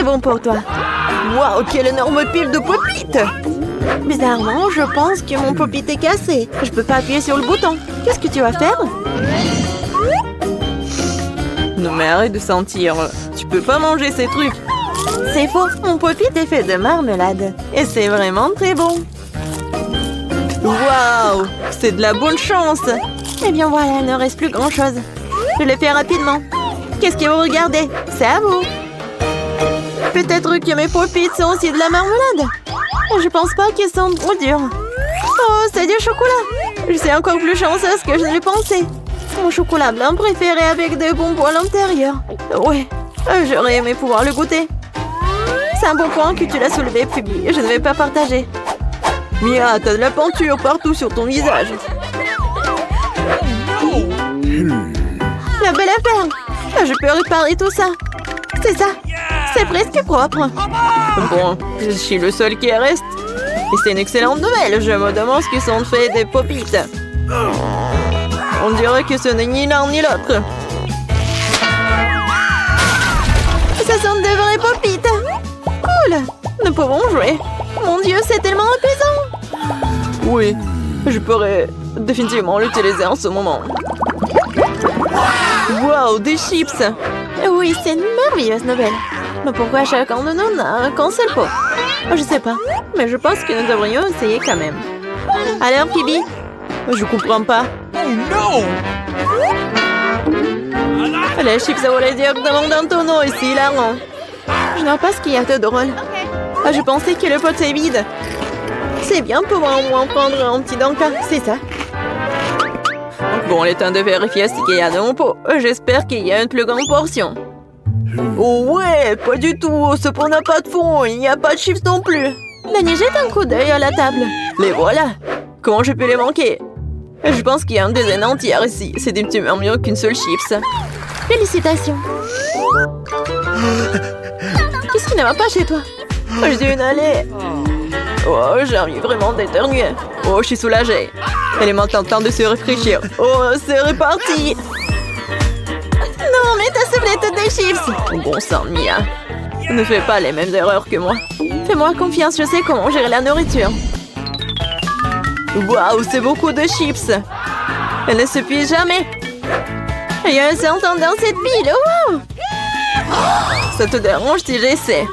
bon pour toi. Waouh, quelle énorme pile de pop-it! Bizarrement, je pense que mon pop-it est cassé. Je peux pas appuyer sur le bouton. Qu'est-ce que tu vas faire? Non mais arrête de sentir. Tu peux pas manger ces trucs. C'est faux, mon pop-it est fait de marmelade. Et c'est vraiment très bon. Waouh, c'est de la bonne chance. Eh bien voilà, il ne reste plus grand-chose. Je le fais rapidement. Qu'est-ce que vous regardez? C'est à vous. Peut-être que mes pop-it sont aussi de la marmelade. Je pense pas qu'ils sont trop durs. Oh, c'est du chocolat. Je suis encore plus chanceuse que je ne le pensais. Mon chocolat blanc préféré avec des bonbons à l'intérieur. Ouais, j'aurais aimé pouvoir le goûter. C'est un bon point que tu l'as soulevé, Phoebe. Je ne vais pas partager. Mia, t'as de la peinture partout sur ton visage. La belle affaire. Je peux réparer tout ça. C'est ça. C'est presque propre. Bon, je suis le seul qui reste. Et c'est une excellente nouvelle. Je me demande ce qu'ils sont faits des pop-it. On dirait que ce n'est ni l'un ni l'autre. Ça sont de vrais pop-it. Cool. Nous pouvons jouer. Mon Dieu, c'est tellement apaisant. Oui, je pourrais définitivement l'utiliser en ce moment. Wow, des chips. Oui, c'est une merveilleuse nouvelle. Mais pourquoi chacun de nous n'a qu'un seul pot? Je sais pas, mais je pense que nous devrions essayer quand même. Alors, Phoebe? Je comprends pas. Oh non! Les chips volent directement dans ton eau ici, hilarant. Je ne vois pas ce qu'il y a de drôle. Je pensais que le pot est vide. C'est bien pour moi au moins prendre un petit Danka, c'est ça. Bon, il est temps de vérifier ce qu'il y a dans mon pot. J'espère qu'il y a une plus grande portion. Oh ouais, pas du tout. Ce pot n'a pas de fond. Il n'y a pas de chips non plus. Dany, jette un coup d'œil à la table. Les voilà. Comment je peux les manquer? Je pense qu'il y a une dizaine entière ici. C'est définitivement mieux qu'une seule chips. Félicitations. Qu'est-ce qui ne va pas chez toi? Je suis une allée. Oh, j'ai envie vraiment d'éternuer. Oh, je suis soulagée. Elle est maintenant temps de se rafraîchir. Oh, c'est reparti. Non, mais ta soufflette des chips. Bon sang, Mia. Ne fais pas les mêmes erreurs que moi. Fais-moi confiance, je sais comment gérer la nourriture. Waouh, c'est beaucoup de chips. Elle ne suffit jamais. Il y a un serpent dans cette pile. Wow! Ça te dérange si j'essaie?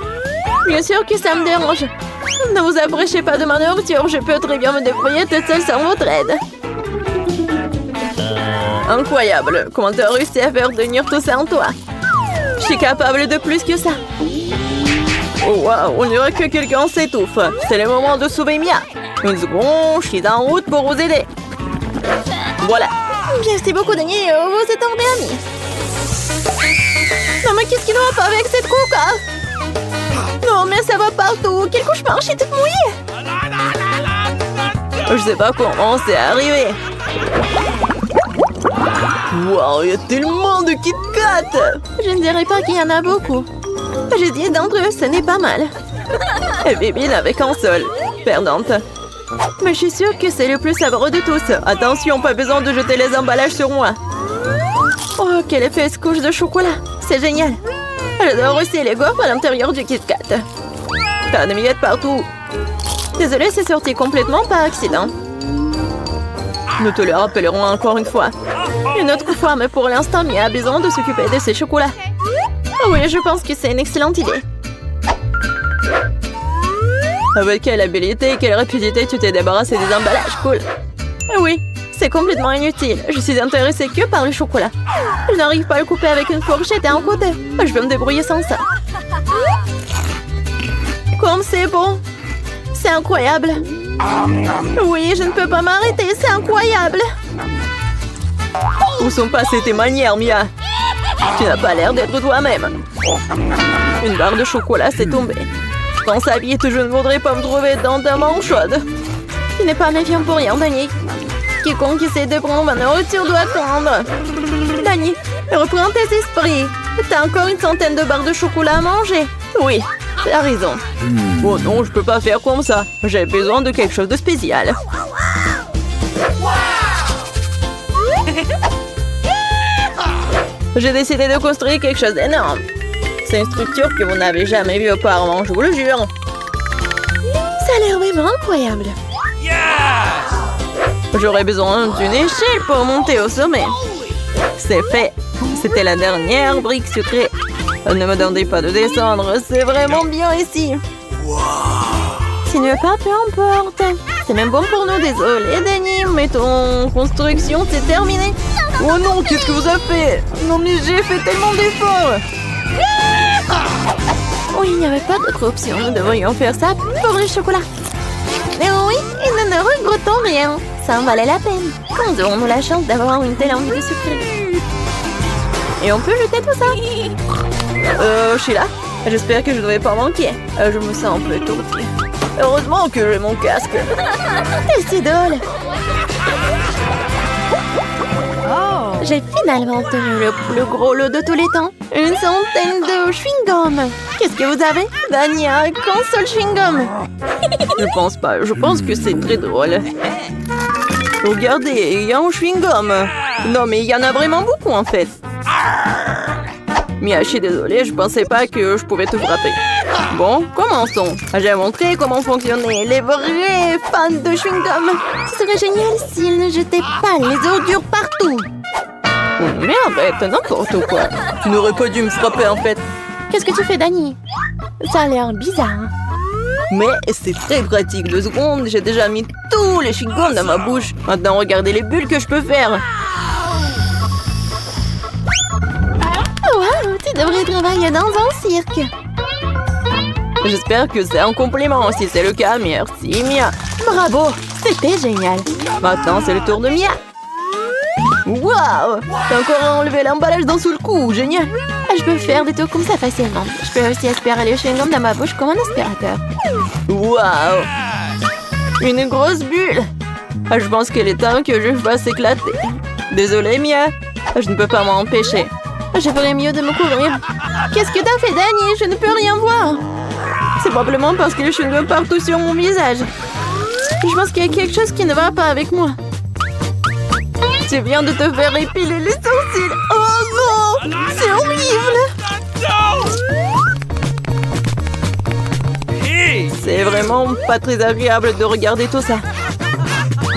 Bien sûr que ça me dérange. Ne vous approchez pas de ma nourriture. Je peux très bien me débrouiller toute seule sans votre aide. Incroyable. Comment tu as réussi à faire tenir tout ça en toi? Je suis capable de plus que ça. Oh waouh, on dirait que quelqu'un s'étouffe. C'est le moment de sauver Mia. Une seconde, je suis en route pour vous aider. Voilà. Merci beaucoup, Dany. Vous êtes un vrai ami. Non, mais qu'est-ce qui ne va pas avec cette coca? Non, mais ça va partout. Quel cauchemar, je suis toute mouillée. Je sais pas comment c'est arrivé. Waouh, il y a tellement de Kit Kat. Je ne dirais pas qu'il y en a beaucoup. J'ai 10 d'entre eux, ce n'est pas mal. Et Bibi n'avait qu'un seul. Perdante. Mais je suis sûre que c'est le plus savoureux de tous. Attention, pas besoin de jeter les emballages sur moi. Oh, quelle épaisse couche de chocolat. C'est génial. J'adore aussi les gaufres à l'intérieur du Kit Kat. T'as des miettes partout. Désolée, c'est sorti complètement par accident. Nous te le rappellerons encore une fois. Une autre fois, mais pour l'instant, Mia a besoin de s'occuper de ses chocolats. Oh oui, je pense que c'est une excellente idée. Avec quelle habilité et quelle rapidité tu t'es débarrassé des emballages, cool. Oui, c'est complètement inutile. Je suis intéressée que par le chocolat. Je n'arrive pas à le couper avec une fourchette et un côté. Je vais me débrouiller sans ça. Comme c'est bon. C'est incroyable. Oui, je ne peux pas m'arrêter, c'est incroyable. Où sont passées tes manières, Mia? Tu n'as pas l'air d'être toi-même. Une barre de chocolat s'est tombée. Dans sa vie, je ne voudrais pas me trouver dans ta main chaude. Tu n'es pas méfiant pour rien, Dany. Quiconque essaie de prendre ma nourriture doit attendre. Dany, reprends tes esprits. T'as encore une centaine de barres de chocolat à manger. Oui, t'as raison. Oh non, je peux pas faire comme ça. J'ai besoin de quelque chose de spécial. J'ai décidé de construire quelque chose d'énorme. C'est une structure que vous n'avez jamais vue auparavant, je vous le jure. Ça a l'air vraiment incroyable. J'aurais besoin d'une échelle pour monter au sommet. C'est fait. C'était la dernière brique sucrée. Ne me demandez pas de descendre, c'est vraiment bien ici. Si tu ne veux pas, peu importe. C'est même bon pour nous, désolé Danny, mais ton construction c'est terminé. Oh non, qu'est-ce que vous avez fait? Non mais j'ai fait tellement d'efforts. Oui, il n'y avait pas d'autre option. Nous devrions faire ça pour le chocolat. Mais oui, et nous ne regrettons rien. Ça en valait la peine. Quand aurons-nous la chance d'avoir une telle envie de sucrer? Et on peut jeter tout ça? Sheila, j'espère que je ne vais pas manquer. Je me sens un peu étourdie. Heureusement que j'ai mon casque. T'es si drôle. J'ai finalement obtenu le plus gros lot de tous les temps. Une centaine de chewing-gum. Qu'est-ce que vous avez? Dania, qu'un seul chewing-gum. Je pense pas, je pense que c'est très drôle. Regardez, il y a un chewing-gum. Non mais il y en a vraiment beaucoup en fait. Mia, je suis désolée, je pensais pas que je pouvais te frapper. Bon, commençons. J'ai montré comment fonctionnaient les vrais fans de chewing-gum. Ce serait génial s'ils ne jetaient pas les ordures partout. Oh, mais arrête, n'importe quoi. Tu n'aurais pas dû me frapper en fait. Qu'est-ce que tu fais, Danny? Ça a l'air bizarre. Mais c'est très pratique. 2 secondes, j'ai déjà mis tous les chewing-gums dans ma bouche. Maintenant, regardez les bulles que je peux faire. Wow, tu devrais travailler dans un cirque. J'espère que c'est un compliment. Si c'est le cas, merci Mia. Bravo, c'était génial. Maintenant, c'est le tour de Mia. Waouh! T'as encore enlevé l'emballage d'un seul coup, génial! Je peux faire des tours comme ça facilement. Je peux aussi aspirer les chewing-gums dans ma bouche comme un aspirateur. Waouh! Une grosse bulle! Je pense qu'il est temps que je fasse éclater. Désolée, Mia. Je ne peux pas m'en empêcher. Je ferais mieux de me couvrir. Qu'est-ce que t'as fait, Danny? Je ne peux rien voir. C'est probablement parce que les chewing-gums partout sur mon visage. Je pense qu'il y a quelque chose qui ne va pas avec moi. Tu viens de te faire épiler les sourcils. Oh non! C'est horrible! C'est vraiment pas très agréable de regarder tout ça.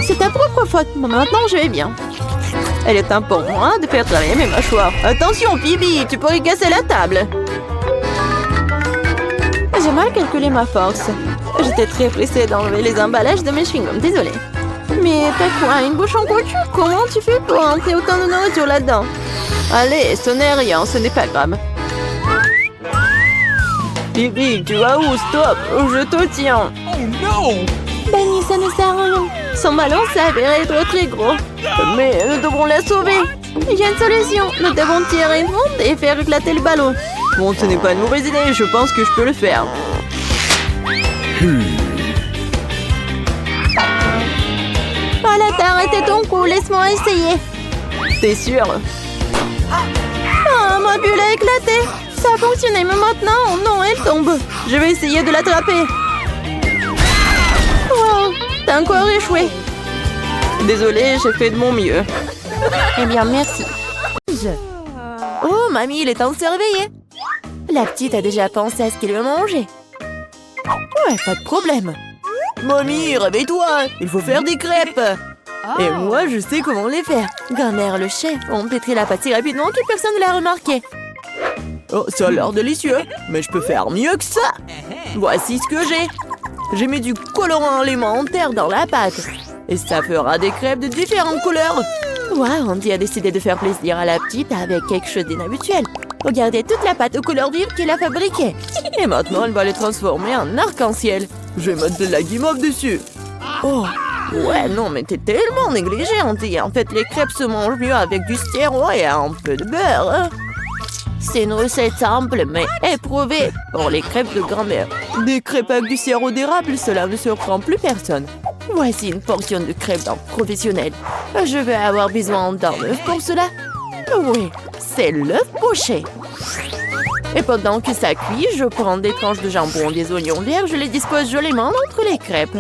C'est ta propre faute. Maintenant, je vais bien. Elle est temps pour moi de faire travailler mes mâchoires. Attention, Phoebe, tu pourrais casser la table. J'ai mal calculé ma force. J'étais très pressée d'enlever les emballages de mes chewing-gums. Désolée. Mais t'as quoi, une bouche en couture? Comment tu fais pour entrer autant de nourriture là-dedans? Allez, ce n'est rien, ce n'est pas grave. Bibi, tu vas où? Stop, je te tiens. Oh non! Danny, ça ne sert à rien. Son ballon s'avère être très gros. Mais nous devrons la sauver. J'ai une solution. Nous devons tirer une ronde et faire éclater le ballon. Bon, ce n'est pas une mauvaise idée, je pense que je peux le faire. Voilà, t'as arrêté ton coup, laisse-moi essayer. T'es sûr? Ah, ma bulle a éclaté. Ça a fonctionné, mais maintenant, non, elle tombe. Je vais essayer de l'attraper. Wow, t'as encore échoué. Désolée, j'ai fait de mon mieux. Eh bien, merci. Oh, mamie, il est temps de se réveiller. La petite a déjà pensé à ce qu'elle veut manger. Ouais, pas de problème. Mamie, réveille-toi, il faut faire des crêpes. Et moi, je sais comment les faire. Grand-mère, le chef, ont pétri la pâte si rapidement que personne ne l'a remarqué. Oh, ça a l'air délicieux, mais je peux faire mieux que ça. Voici ce que j'ai. J'ai mis du colorant alimentaire dans la pâte. Et ça fera des crêpes de différentes couleurs. Waouh, Andy a décidé de faire plaisir à la petite avec quelque chose d'inhabituel. Regardez toute la pâte aux couleurs vives qu'il a fabriquée. Et maintenant, elle va les transformer en arc-en-ciel. Je vais mettre de la guimauve dessus. Oh, ouais, non, mais t'es tellement négligée, Andy. En fait, les crêpes se mangent mieux avec du sirop et un peu de beurre. Hein. C'est une recette simple, mais éprouvée pour les crêpes de grand-mère. Des crêpes avec du sirop d'érable, cela ne surprend plus personne. Voici une portion de crêpes d'un professionnel. Je vais avoir besoin d'un œuf pour cela. Oui, c'est l'œuf poché. Et pendant que ça cuit, je prends des tranches de jambon, des oignons verts, je les dispose joliment entre les crêpes.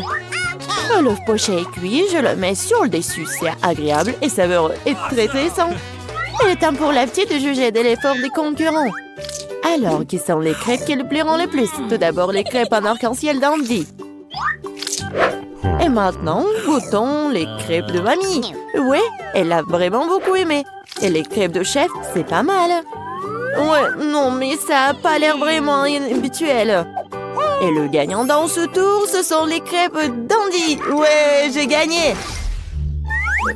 L'œuf poché est cuit, je le mets sur le dessus. C'est agréable et savoureux et très sain. Il est temps pour la petite de juger de l'effort des concurrents. Alors, qui sont les crêpes qui lui plairont le plus? Tout d'abord, les crêpes en arc-en-ciel d'Andy. Et maintenant, goûtons les crêpes de mamie. Ouais, elle a vraiment beaucoup aimé. Et les crêpes de chef, c'est pas mal. Ouais, non, mais ça a pas l'air vraiment habituel. Et le gagnant dans ce tour, ce sont les crêpes d'Andy. Ouais, j'ai gagné.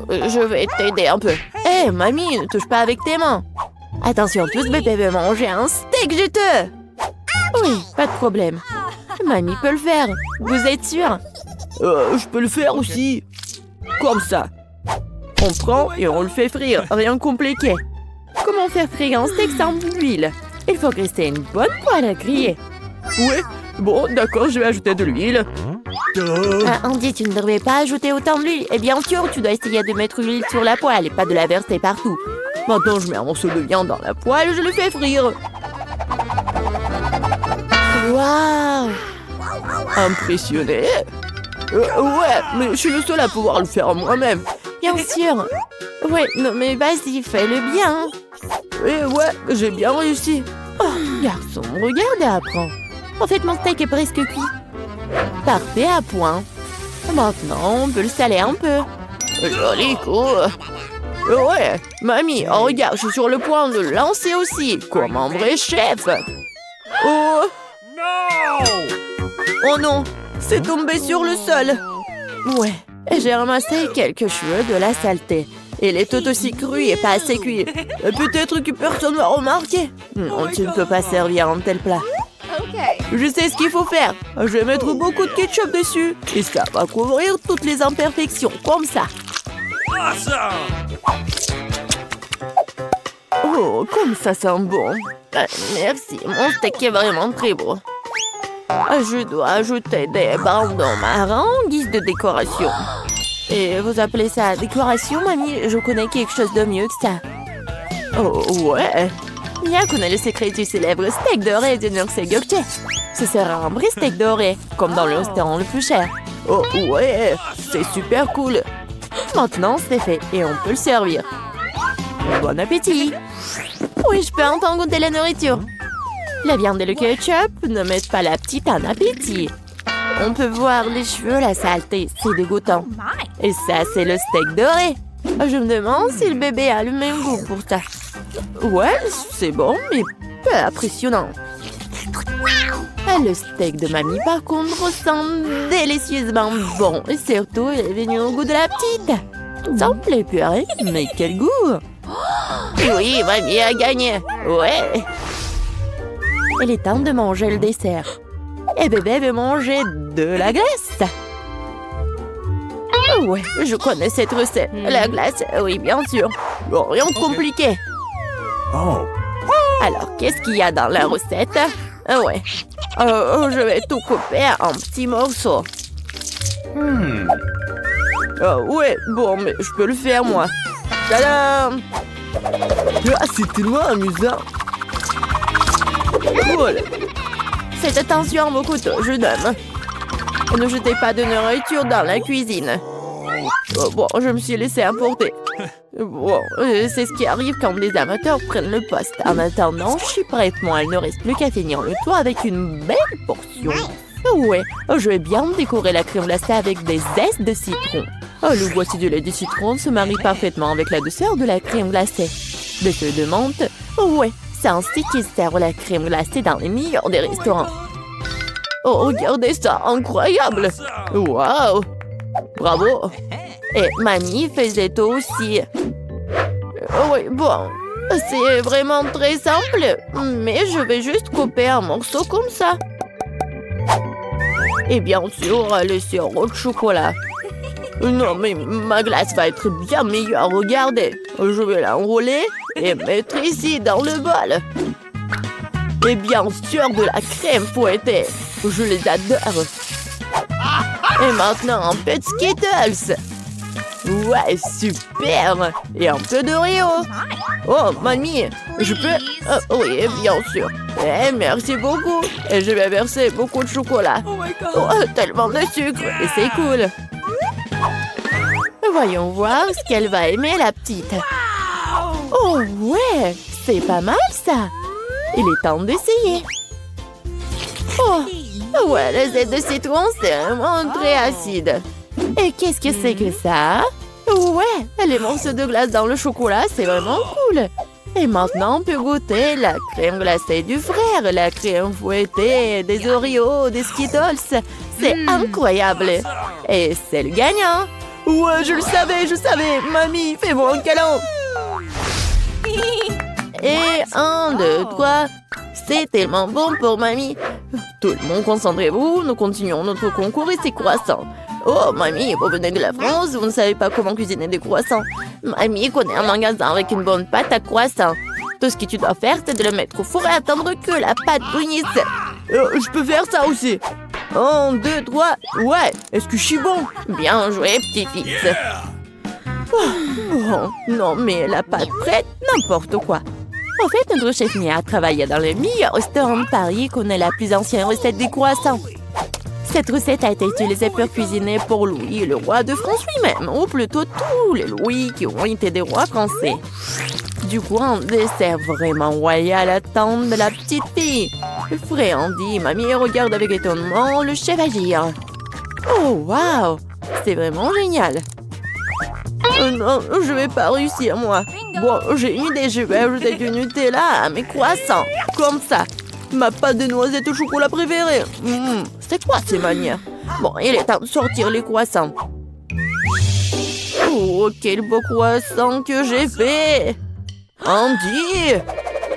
Je vais t'aider un peu. Hé, mamie, ne touche pas avec tes mains. Attention, tous bébé veut manger un steak juteux. Oui, pas de problème. Mamie peut le faire. Vous êtes sûr? Je peux le faire aussi. Comme ça. On prend et on le fait frire. Rien de compliqué. Comment faire frire un steak sans l'huile? Il faut graisser une bonne poêle à griller. Ouais, bon, d'accord, je vais ajouter de l'huile. Andy, tu ne devrais pas ajouter autant d'huile. Et bien sûr, tu dois essayer de mettre l'huile sur la poêle et pas de la verser partout. Maintenant, je mets un morceau de viande dans la poêle et je le fais frire. Waouh! Impressionné? Ouais, mais je suis le seul à pouvoir le faire moi-même. Bien sûr. Ouais, non mais vas-y, fais-le bien. Ouais, j'ai bien réussi. Oh, garçon, regarde et apprends. En fait, mon steak est presque cuit. Parfait à point. Maintenant, on peut le saler un peu. Joli coup. Ouais, mamie, oh, regarde, je suis sur le point de le lancer aussi, comme un vrai chef. Oh non, c'est tombé sur le sol. Ouais, j'ai ramassé quelques cheveux de la saleté. Il est tout aussi cru et pas assez cuit. Peut-être que personne va remarquer. Non, tu ne peux pas servir un tel plat. Je sais ce qu'il faut faire. Je vais mettre beaucoup de ketchup dessus. Et ça va couvrir toutes les imperfections, comme ça. Oh, comme ça sent bon. Merci, mon steak est vraiment très beau. Je dois ajouter des bandons marrons en guise de décoration. Et vous appelez ça décoration, mamie? Je connais quelque chose de mieux que ça. Oh, ouais. Bien connaît le secret du célèbre steak doré de Nurse Gökçe. Ce sera un vrai steak doré, comme dans le restaurant le plus cher. Oh, ouais, c'est super cool. Maintenant, c'est fait et on peut le servir. Bon appétit. Oui, je peux enfin goûter la nourriture. La viande et le ketchup ne mettent pas la petite en appétit. On peut voir les cheveux, la saleté, c'est dégoûtant. Et ça, c'est le steak doré. Je me demande si le bébé a le même goût pour ça. Ouais, c'est bon, mais peu impressionnant. Le steak de mamie, par contre, sent délicieusement bon. Et surtout, il est venu au goût de la petite. Ça me plaît purée, mais quel goût! Oui, mamie a gagné. Ouais. Il est temps de manger le dessert. Et bébé veut manger de la glace. Ouais, je connais cette recette. La glace, oui, bien sûr. Bon, rien de compliqué. Alors, qu'est-ce qu'il y a dans la recette? Ouais. Je vais tout couper en petits morceaux. Ouais, bon, mais je peux le faire, moi. Tadam! C'est tellement amusant. Voilà. Faites attention à vos couteaux, jeune homme. Ne jetez pas de nourriture dans la cuisine. Bon, je me suis laissé emporter. Bon, c'est ce qui arrive quand les amateurs prennent le poste. En attendant, je suis prête, moi. Il ne reste plus qu'à finir le tour avec une belle portion. Ouais, je vais bien décorer la crème glacée avec des zestes de citron. Le voici du lait de citron se marie parfaitement avec la douceur de la crème glacée. Des feuilles de menthe. Ouais, c'est ainsi qu'ils servent la crème glacée dans les meilleurs des restaurants. Oh, regardez ça, incroyable! Waouh! Bravo! Et mamie faisait tout aussi. Oui, bon, c'est vraiment très simple, mais je vais juste couper un morceau comme ça. Et bien sûr, le sirop de chocolat. Non, mais ma glace va être bien meilleure, regardez. Je vais l'enrouler et mettre ici dans le bol. Et bien sûr, de la crème fouettée. Je les adore. Et maintenant, un peu de Skittles. Ouais, super. Et un peu d'Oreo. Oh, mamie, je peux... oui, bien sûr. Merci beaucoup. Et je vais verser beaucoup de chocolat. Oh, tellement de sucre. Et c'est cool. Voyons voir ce qu'elle va aimer, la petite. Oh, ouais, c'est pas mal, ça. Il est temps d'essayer. Oh, ouais, le zeste de citron, c'est vraiment très acide. Et qu'est-ce que c'est que ça? Ouais, les morceaux de glace dans le chocolat, c'est vraiment cool. Et maintenant, on peut goûter la crème glacée du frère, la crème fouettée, des Oreos, des Skittles. C'est incroyable. Et c'est le gagnant. Ouais, je le savais. Mamie, fais-moi un câlin. Et 1, 2, 3. C'est tellement bon pour mamie. Tout le monde, concentrez-vous. Nous continuons notre concours et c'est croissants. Oh, mamie, vous venez de la France, vous ne savez pas comment cuisiner des croissants. Mamie connaît un magasin avec une bonne pâte à croissants. Tout ce que tu dois faire, c'est de le mettre au four et attendre que la pâte bouillisse. Je peux faire ça aussi. 1, 2, 3. Ouais, est-ce que je suis bon? Bien joué, petit-fils. Oh, non, mais la pâte prête, n'importe quoi. En fait, notre chef Mia travaille dans le meilleur restaurant de Paris et connaît la plus ancienne recette des croissants. Cette recette a été utilisée pour cuisiner pour Louis, le roi de France lui-même, ou plutôt tous les Louis qui ont été des rois français. Du coup, un dessert vraiment royal attend de la petite fille. Frais Andy, mamie regarde avec étonnement le chef agir. Oh, waouh! C'est vraiment génial! Non, je vais pas réussir, moi. Bon, j'ai une idée, je vais ajouter du Nutella à mes croissants. Comme ça. Ma pâte de noisettes au chocolat préférée. C'est quoi ces manières? Bon, il est temps de sortir les croissants. Oh, quel beau croissant que j'ai fait! Andy!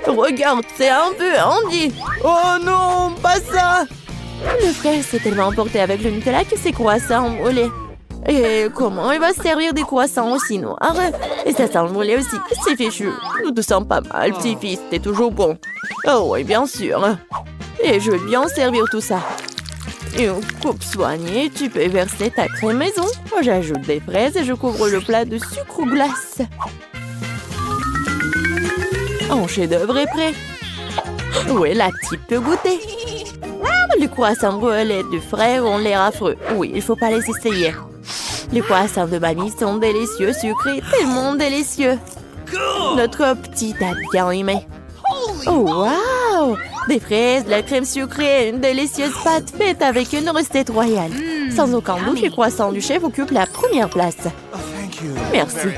Regarde, c'est un peu Andy! Oh non, pas ça! Le frère s'est tellement emporté avec le Nutella que ses croissants ont brûlé. Et comment il va se servir des croissants aussi noirs? Et ça sent brûlé aussi, c'est fichu. Nous te sens pas mal, petit-fils, t'es toujours bon. Oh oui, bien sûr. Et je vais bien servir tout ça. Une coupe soignée, tu peux verser ta crème maison. Moi, j'ajoute des fraises et je couvre le plat de sucre ou glace. Un chef-d'œuvre est prêt. Oui, la petite peut goûter. Les croissants brûlés du frère ont l'air affreux. Oui, il faut pas les essayer. Les croissants de mamie sont délicieux, sucrés, tellement délicieux. Notre petite a bien aimé. Oh, waouh! Des fraises, de la crème sucrée, une délicieuse pâte faite avec une recette royale. Sans aucun doute, les croissants du chef occupent la première place. Merci.